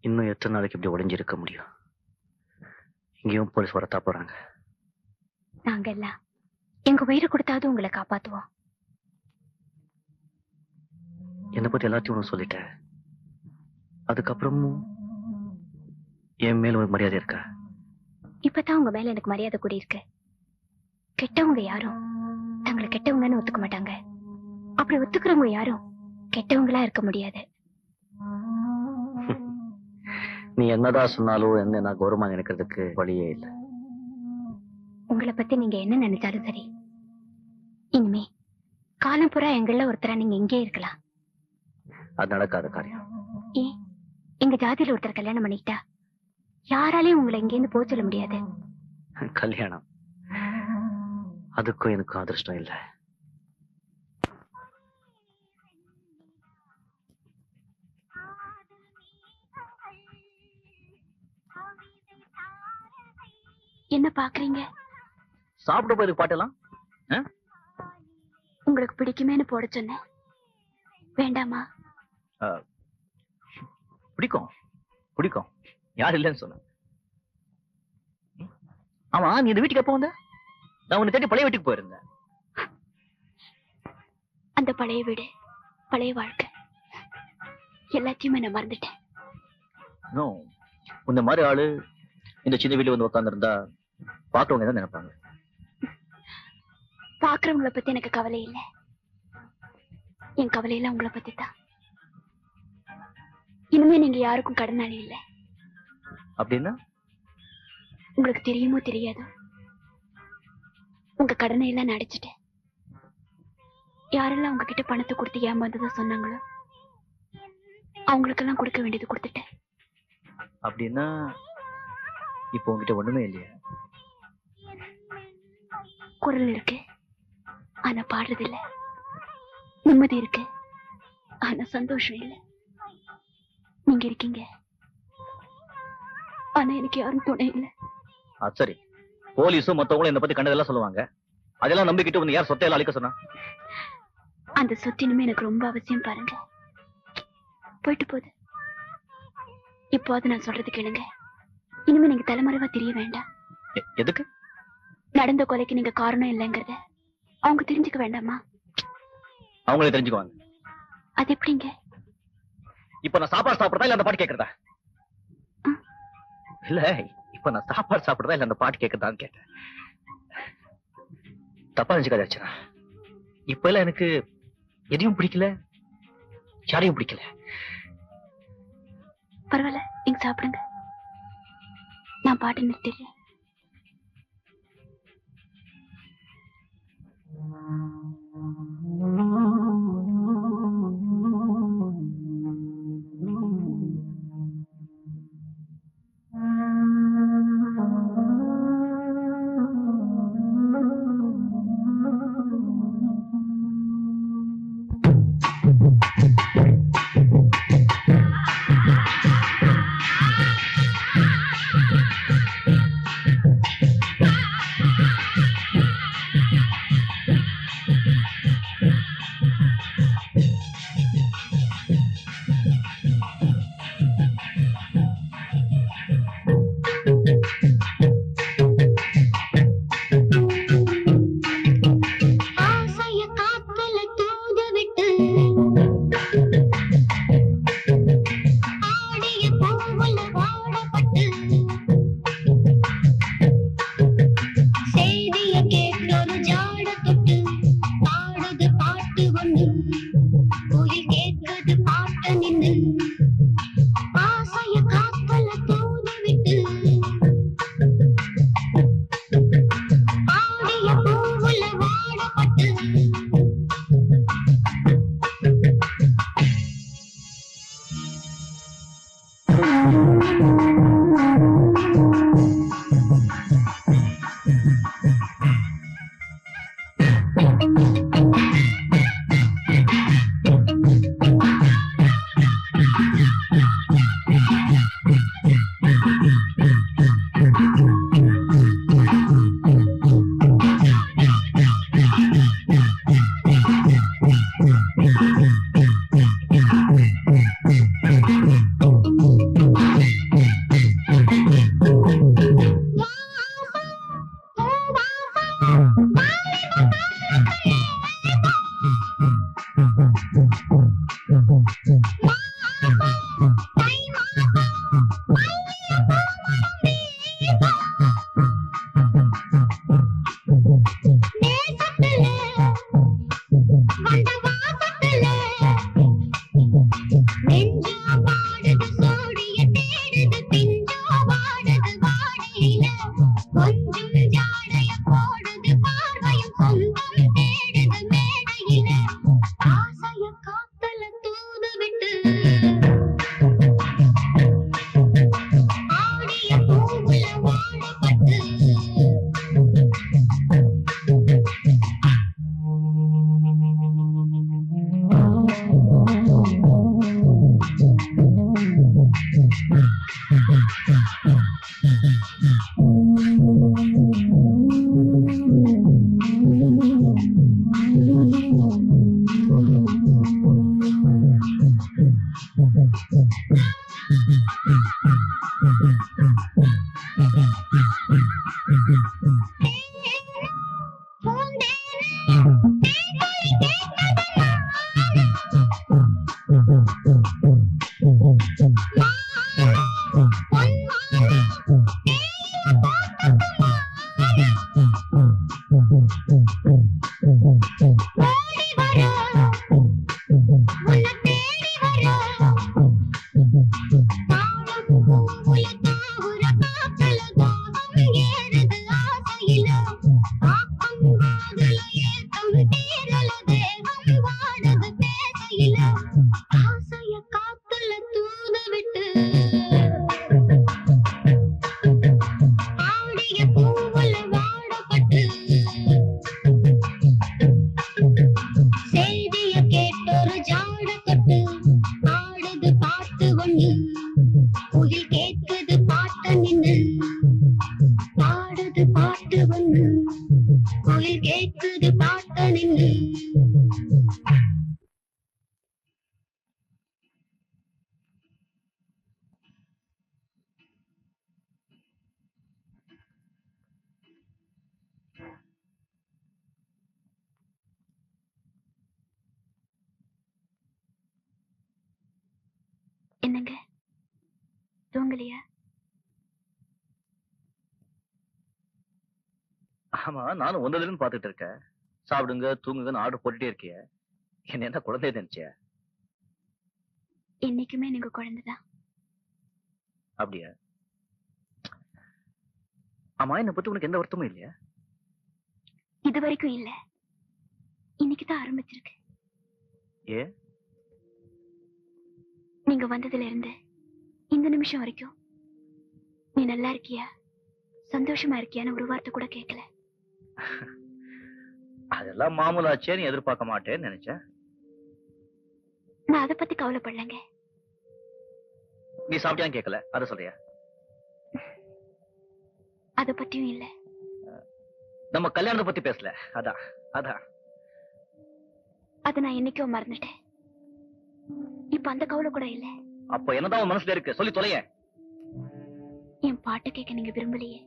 இன்னும் எத்தனை நாளைக்கு இப்படி ஒளிஞ்சிருக்க முடியும்? இங்கேயும் போலீஸ் வரத்தா போறாங்க. நாங்க எல்லாம் எங்க உயிரை கொடுத்தாவது உங்களை காப்பாத்துவோம். என்னை பத்தி எல்லாத்தையும் உனக்கு சொல்லிட்டேன். அதுக்கப்புறமும் என் மேல ஒரு மரியாதை இருக்கா? இப்பதான் உங்க மேல எனக்கு மரியாதை கூடி இருக்கு. கெட்டவங்க யாரும் தங்களை கெட்டவங்கன்னு ஒத்துக்க மாட்டாங்க. அப்படி ஒத்துக்கிறவங்க யாரும் கெட்டவங்களா இருக்க முடியாது. நீ என்னதான் சொன்னாலும் என்ன நான் கௌரவமா நினைக்கிறதுக்கு வழியே இல்லை. உங்களை பத்தி நீங்க என்ன நினைச்சாலும் சரி, இனிமே காலம் பூரா எங்கள ஒருத்தரா நீங்க எங்கே இருக்கலாம். அது நடக்காத காரியம். ஏன் எங்க ஜாதியில ஒருத்தர் கல்யாணம் பண்ணிக்கிட்டா யாராலையும் உங்களை எங்கேருந்து போக சொல்ல முடியாது. கல்யாணம் அதுக்கும் எனக்கும் அதிர்ஷ்டம் இல்லை. என்ன பாக்குறீங்க? சாப்பிட போய் பாட்டெல்லாம் உங்களுக்கு பிடிக்குமேன்னு போட சொன்னேன். வேண்டாமா? பிடிக்கும் பிடிக்கும், யார் இல்லைன்னு சொன்ன? ஆமா, நீ இந்த வீட்டுக்கு எப்ப வந்த? நான் உன்னை தேடி பழைய வீட்டுக்கு போயிருந்தேன். அந்த பழைய வீடு, பழைய வாழ்க்கை எல்லாத்தையுமே நான் மறந்துட்டேன். இந்த மாதிரி ஆளு இந்த சின்ன வீட்டுல வந்து உட்கார்ந்து இருந்தா பாக்குறவங்க தான் நினைப்பாங்க. பாக்குறவங்களை பத்தி எனக்கு கவலை இல்லை. என் கவலையெல்லாம் உங்களை பத்தி தான். இனிமே நீங்க யாருக்கும் கடனாளி இல்லை. அப்படின்னா உங்களுக்கு தெரியுமோ தெரியாதோ, உங்க கடனை எல்லாம் நான் அடைச்சிட்டேன். யாரெல்லாம் உங்ககிட்ட பணத்தை கொடுத்து ஏமாந்ததா சொன்னாங்களோ அவங்களுக்கெல்லாம் கொடுக்க வேண்டியது கொடுத்துட்டேன். அப்படின்னா இப்போ உங்ககிட்ட ஒண்ணுமே இல்லையா? குரல் இருக்கு, ஆனா பாடுறது இல்ல. நிம்மதி இருக்கு, ஆனா சந்தோஷம் இல்ல. நீங்க இருக்கீங்க, ஆனா எனக்கு யாரும் துணை இல்ல. சரி, போலீஸும் மத்தவங்களும் என்ன பத்தி கண்டதெல்லாம் சொல்லுவாங்க. அதெல்லாம் நம்பிக்கிட்டு வந்து யார் சொத்தையெல்லாம் அழிக்க சொன்னா? அந்த சொத்தினுமே எனக்கு ரொம்ப அவசியம். பாருங்க, போயிட்டு போகுது. இப்போது நான் சொல்றது கேளுங்க. இனிமே நீங்க தலைமறைவா தெரிய வேண்டாம். எதுக்கு? நடந்த கொலைக்கு நீங்க காரணம் இல்லைங்கிறத அவங்க தெரிஞ்சுக்க வேண்டாமா? அவங்களே தெரிஞ்சுக்குவாங்க. அது எப்படிங்க? இப்ப நான் சாப்பாடு சாப்பிடுறதா இல்ல அந்த பாட்டு கேட்கறதா? இல்ல, இப்ப நான் சாப்பாடு சாப்பிடுறதா இல்ல அந்த பாட்டு கேட்கறதான்னு கேட்டேன். தப்பா நினைச்சுக்காதா? இப்ப எல்லாம் எனக்கு எதையும் பிடிக்கல, யாரையும் பிடிக்கல. பரவாயில்ல, நீங்க சாப்பிடுங்க. நான் பாட்டு நிறுத்திடுறேன். ஆடிய பூவுல வாடப்பட்டு செய்திய கேட்டொரு ஜாடக்கட்டு ஆடுது பாட்டு ஒண்ணு குயில் கேட்குது பாட்ட நின்னு பாடுது பாட்டு ஒண்ணு குயில் கேட்குது பாட்ட நின்னு என்னங்க தூங்கலையா? ஆமா, நானும் ஒன்னதுன்னு பாத்துட்டு இருக்கேன். சாப்பிடுங்க தூங்குங்கன்னு ஆர்டர் போட்டுட்டே இருக்கிய. என்ன என்ன குழந்தை நினைச்சியா? என்னைக்குமே நீங்க குழந்தைதான். அப்படியா? ஆமா, என்னை பத்தி உனக்கு எந்த வருத்தமும் இல்லையா? இது வரைக்கும் இல்ல, இன்னைக்குதான் ஆரம்பிச்சிருக்கு. ஏ? நீங்க வந்ததுல இருந்து இந்த நிமிஷம் வரைக்கும் நீ நல்லா இருக்கியா, சந்தோஷமா இருக்கியான்னு ஒரு வார்த்தை கூட கேட்கல. அதெல்லாம் மாமூலாச்சே, நீ எதிர்பார்க்க மாட்டேன்னு நினைச்சேன். நான் அதை பத்தி கவலைப்படலங்க. நீ சாப்பிட்டியான்னு கேட்கல, அத சொல்றியா? அத பத்தியும் இல்ல. நம்ம கல்யாணத்தை பத்தி பேசல, அதான் அதான். அத நான் என்னைக்கோ மறந்துட்டேன். இப்ப அந்த கவலை கூட இல்ல. அப்ப என்னதான் உன் மனசுல இருக்கு, சொல்லி தொலைய. என் பாட்டு கேட்க நீங்க விரும்பலையே.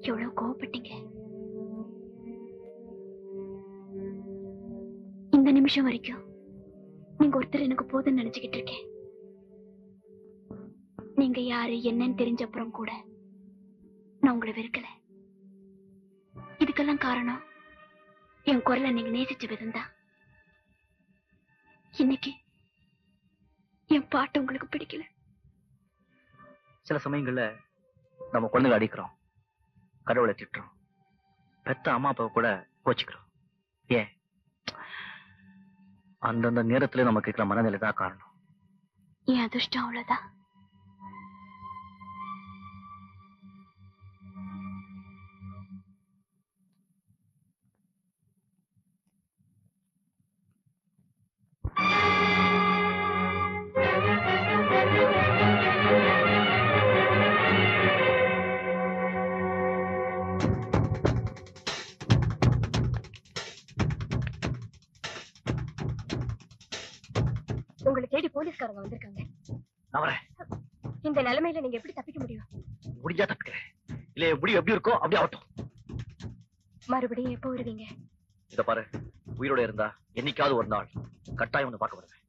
எவ்வளவு கோவப்பட்டீங்க. இந்த நிமிஷம் வரைக்கும் நீங்க ஒருத்தர் எனக்கு போதும்னு நினைச்சுக்கிட்டு இருக்கேன். நீங்க யாரு என்னன்னு தெரிஞ்ச அப்புறம் கூட நான் உங்களை வெறுக்கல. இதுக்கெல்லாம் காரணம் என் குரலை நீங்க நேசிச்ச விதம்தான். இன்னைக்கு என் பாட்டு உங்களுக்கு பிடிக்கல. சில சமயங்கள்ல நம்ம குழந்தைகளை அடிக்கிறோம், கடவுளை திட்டுறோம், பெத்த அம்மா அப்பாவை கூட கோச்சிக்கிறோம். ஏன்? அந்தந்த நேரத்துல நமக்கு இருக்கிற மனநிலை தான் காரணம். என் அதிர்ஷ்டம் அவ்வளவுதான். உங்களை தேடி போலீஸ்காரங்க வந்திருக்காங்க. நான் வரேன். இந்த நிலைமையில நீங்க எப்படி தப்பிக்க முடியும்? முடிஞ்சா தப்பிக்கிறேன், இல்ல எப்படி எப்படி இருக்கோ அப்படி ஆகட்டும். மறுபடியும் எப்போ வருவீங்க? இத பாரு, உயிரோட இருந்தா என்னைக்காவது ஒரு நாள் கட்டாயம் வந்து பார்க்க வருவேன்.